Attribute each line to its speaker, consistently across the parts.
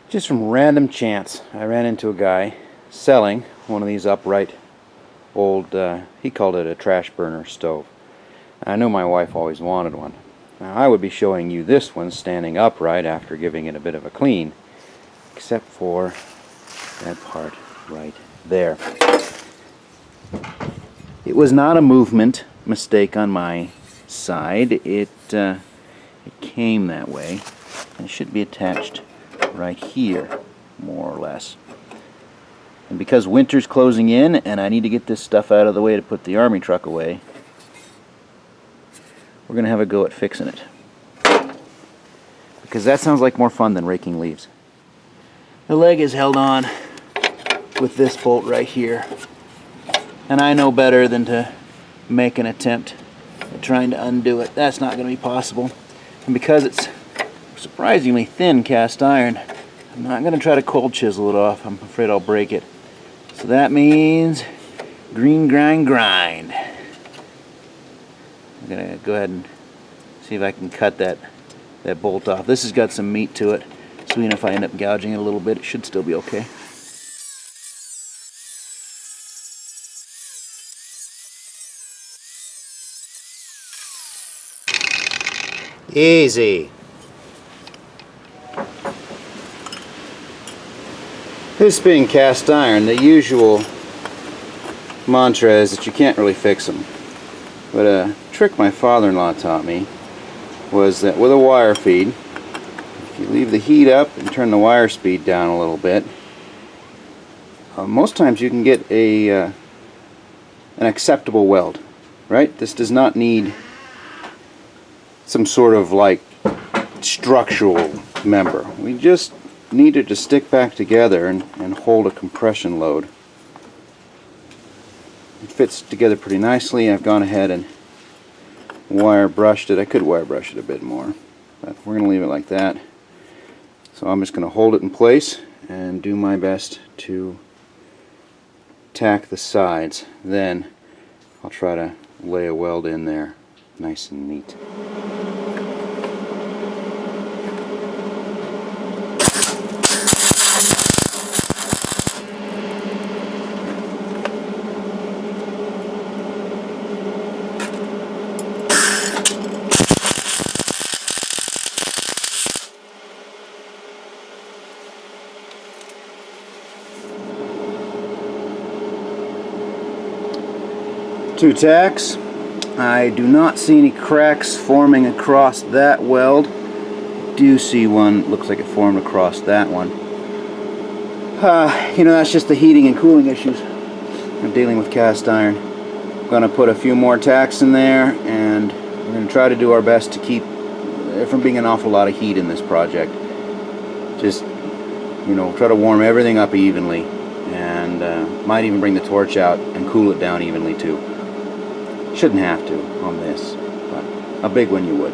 Speaker 1: Just from random chance, I ran into a guy selling one of these upright old, he called it a trash burner stove. I know my wife always wanted one. Now I would be showing you this one standing upright after giving it a bit of a clean, except for that part right there. It was not a movement mistake on my side. It came that way. It should be attached right here, more or less. And because winter's closing in and I need to get this stuff out of the way to put the army truck away, we're going to have a go at fixing it. Because that sounds like more fun than raking leaves. The leg is held on with this bolt right here. And I know better than to make an attempt at trying to undo it. That's not going to be possible. And because it's surprisingly thin cast iron, I'm not going to try to cold chisel it off. I'm afraid I'll break it. So that means green grind. I'm going to go ahead and see if I can cut that bolt off. This has got some meat to it, so even if I end up gouging it a little bit, it should still be okay. Easy. This being cast iron, the usual mantra is that you can't really fix them. But a trick my father-in-law taught me was that with a wire feed, if you leave the heat up and turn the wire speed down a little bit, most times you can get an acceptable weld, right? This does not need some sort of like structural member. We just need it to stick back together and hold a compression load. It fits together pretty nicely. I've gone ahead and wire brushed it. I could wire brush it a bit more, but we're going to leave it like that. So I'm just going to hold it in place and do my best to tack the sides. Then I'll try to lay a weld in there nice and neat. Two tacks. I do not see any cracks forming across that weld. Do see one, looks like it formed across that one. You know, that's just the heating and cooling issues of dealing with cast iron. I'm going to put a few more tacks in there, and we're going to try to do our best to keep from being an awful lot of heat in this project. Just, you know, try to warm everything up evenly, and might even bring the torch out and cool it down evenly too. Shouldn't have to on this, but a big one you would.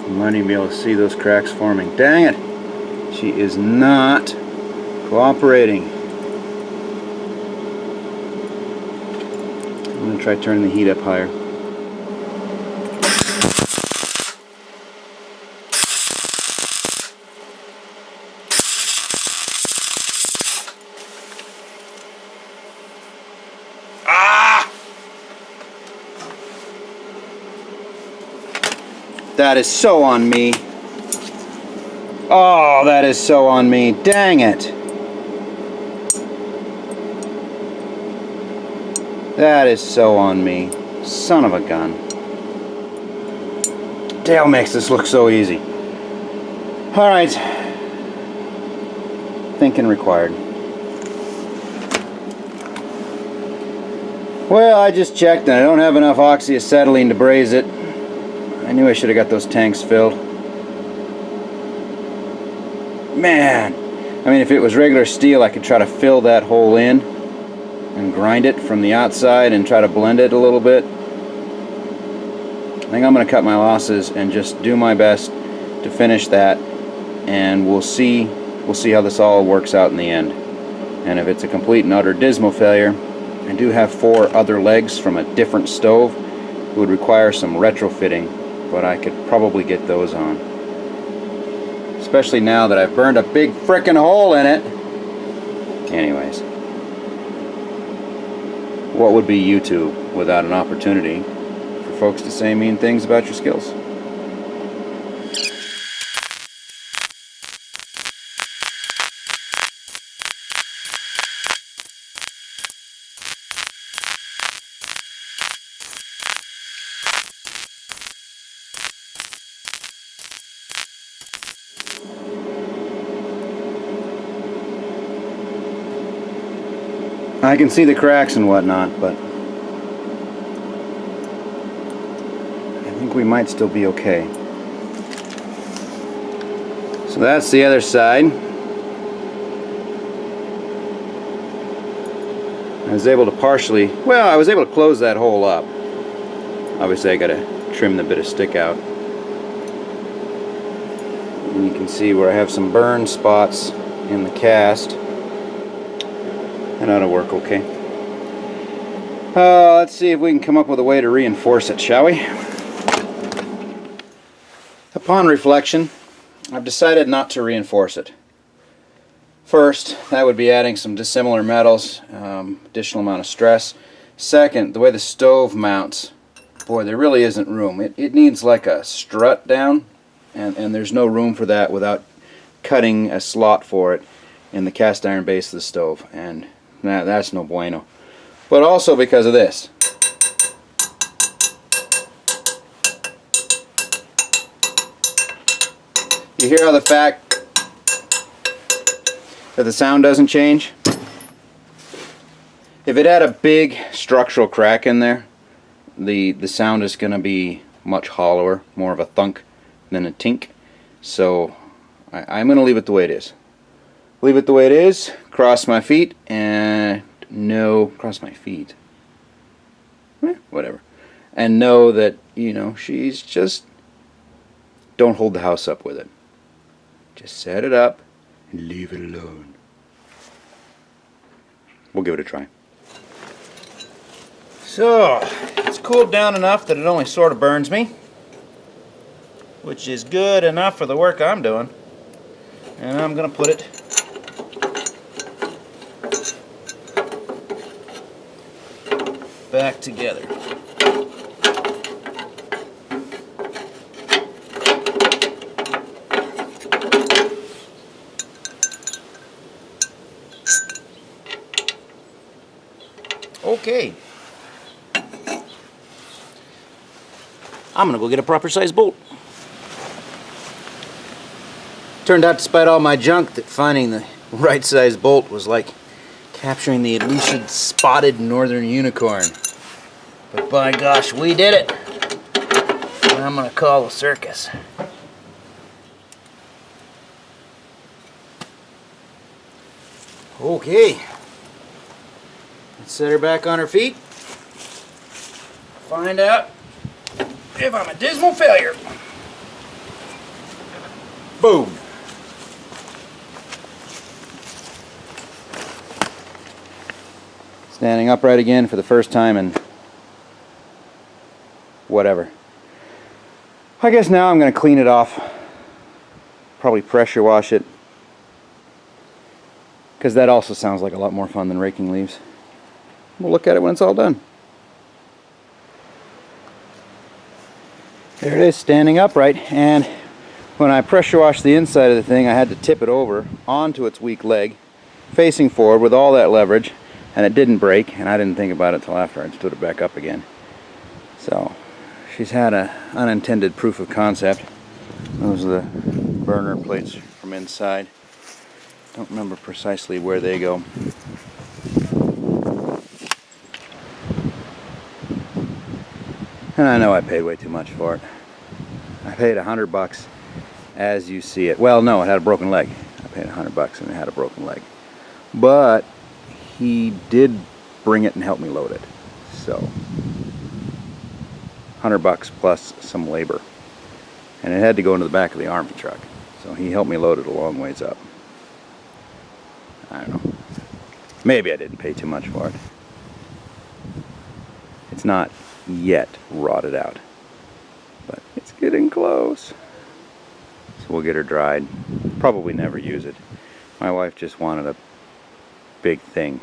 Speaker 1: You might even be able to see those cracks forming. Dang it! She is not cooperating. I'm going to try turning the heat up higher. Ah! That is so on me. Oh, that is so on me. Dang it. That is so on me. Son of a gun. Dale makes this look so easy. Alright. Thinking required. Well, I just checked and I don't have enough oxyacetylene to braze it. I knew I should have got those tanks filled. Man. I mean, if it was regular steel, I could try to fill that hole in and grind it from the outside and try to blend it a little bit. I think I'm going to cut my losses and just do my best to finish that, and we'll see how this all works out in the end. And if it's a complete and utter dismal failure, I do have 4 other legs from a different stove. It would require some retrofitting, but I could probably get those on. Especially now that I've burned a big frickin' hole in it. Anyways, what would be YouTube without an opportunity for folks to say mean things about your skills? I can see the cracks and whatnot, but I think we might still be okay. So that's the other side. I was able to I was able to close that hole up. Obviously I gotta trim the bit of stick out. And you can see where I have some burn spots in the cast. That ought to work okay. Let's see if we can come up with a way to reinforce it, shall we? Upon reflection, I've decided not to reinforce it. First, that would be adding some dissimilar metals, additional amount of stress. Second, the way the stove mounts, boy, there really isn't room. It needs like a strut down, and there's no room for that without cutting a slot for it in the cast iron base of the stove, and that's no bueno. But also because of this. You hear how the fact that the sound doesn't change? If it had a big structural crack in there, the sound is going to be much hollower, more of a thunk than a tink. So I'm going to leave it the way it is. Leave it the way it is, cross my feet, and cross my feet. Whatever. And know that, she's just, don't hold the house up with it. Just set it up and leave it alone. We'll give it a try. So, it's cooled down enough that it only sort of burns me, which is good enough for the work I'm doing. And I'm going to put it back together. Okay. I'm gonna go get a proper size bolt. Turned out, despite all my junk, that finding the right size bolt was like capturing the elusive spotted northern unicorn. But by gosh, we did it. And I'm gonna call a circus. Okay. Let's set her back on her feet. Find out if I'm a dismal failure. Boom. Standing upright again for the first time in whatever. I guess now I'm going to clean it off. Probably pressure wash it. Because that also sounds like a lot more fun than raking leaves. We'll look at it when it's all done. There it is, standing upright, and when I pressure washed the inside of the thing, I had to tip it over onto its weak leg, facing forward with all that leverage, and it didn't break, and I didn't think about it until after I stood it back up again. So, she's had an unintended proof of concept. Those are the burner plates from inside. Don't remember precisely where they go. And I know I paid way too much for it. I paid $100 as you see it. Well, no, it had a broken leg. I paid $100 and it had a broken leg. But he did bring it and help me load it. So, $100 plus some labor.
Speaker 2: and it had to go into the back of the army truck. So he helped me load it a long ways up. I don't know. Maybe I didn't pay too much for it. It's not yet rotted out, but it's getting close. So we'll get her dried. Probably never use it. My wife just wanted a big thing,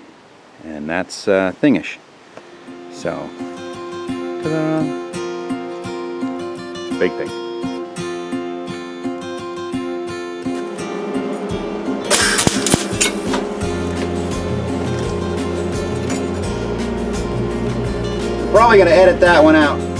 Speaker 2: and that's thingish. So, ta-da! Big thing. Probably gonna edit that one out.